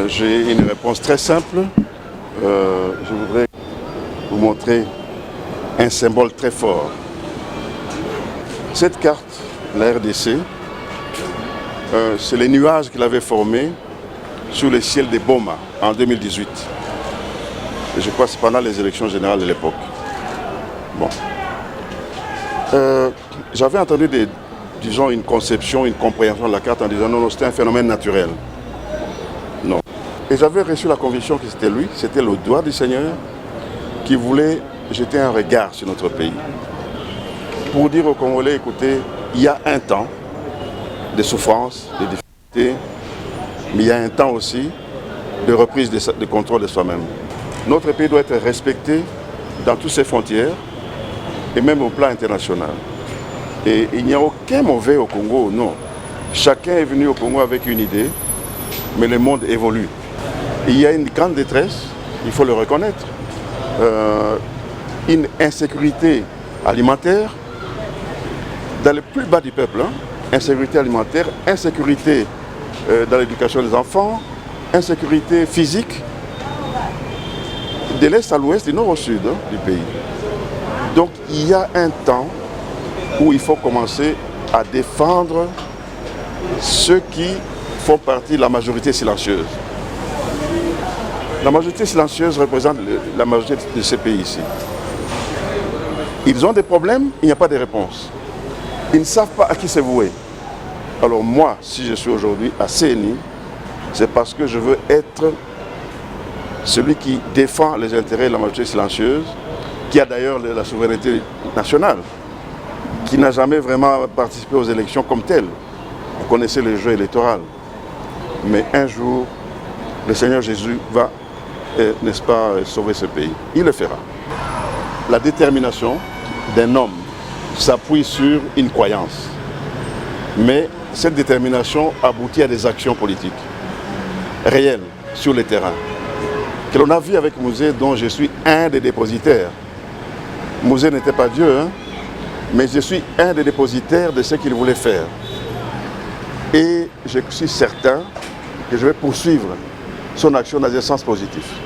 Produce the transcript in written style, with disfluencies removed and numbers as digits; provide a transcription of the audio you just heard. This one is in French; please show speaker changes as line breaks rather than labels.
J'ai une réponse très simple. Je voudrais vous montrer un symbole très fort. Cette carte, la RDC, c'est les nuages qu'il avait formés sur le ciel de Boma en 2018. Et je crois que c'est pendant les élections générales de l'époque. Bon. J'avais entendu disons, une conception, une compréhension de la carte en disant non, c'était un phénomène naturel. Non. Et j'avais reçu la conviction que c'était lui, c'était le doigt du Seigneur qui voulait jeter un regard sur notre pays. Pour dire aux Congolais, écoutez, il y a un temps de souffrance, de difficultés, mais il y a un temps aussi de reprise de contrôle de soi-même. Notre pays doit être respecté dans toutes ses frontières et même au plan international. Et il n'y a aucun mauvais au Congo, non. Chacun est venu au Congo avec une idée, mais le monde évolue. Il y a une grande détresse, il faut le reconnaître. Une insécurité alimentaire dans le plus bas du peuple. Insécurité alimentaire, insécurité dans l'éducation des enfants, insécurité physique, de l'est à l'ouest, du nord au sud du pays. Donc il y a un temps où il faut commencer à défendre ceux qui font partie de la majorité silencieuse. La majorité silencieuse représente la majorité de ces pays ici. Ils ont des problèmes, il n'y a pas de réponse. Ils ne savent pas à qui se vouer. Alors moi, si je suis aujourd'hui à CENI, c'est parce que je veux être celui qui défend les intérêts de la majorité silencieuse, qui a d'ailleurs la souveraineté nationale, qui n'a jamais vraiment participé aux élections comme telles. Vous connaissez le jeu électoral. Mais un jour, le Seigneur Jésus va, n'est-ce pas, sauver ce pays. Il le fera. La détermination d'un homme s'appuie sur une croyance. Mais cette détermination aboutit à des actions politiques réelles sur le terrain. Que l'on a vu avec Mouzé, dont je suis un des dépositaires. Mouzé n'était pas Dieu, mais je suis un des dépositaires de ce qu'il voulait faire. Et je suis certain que je vais poursuivre son action dans un sens positif.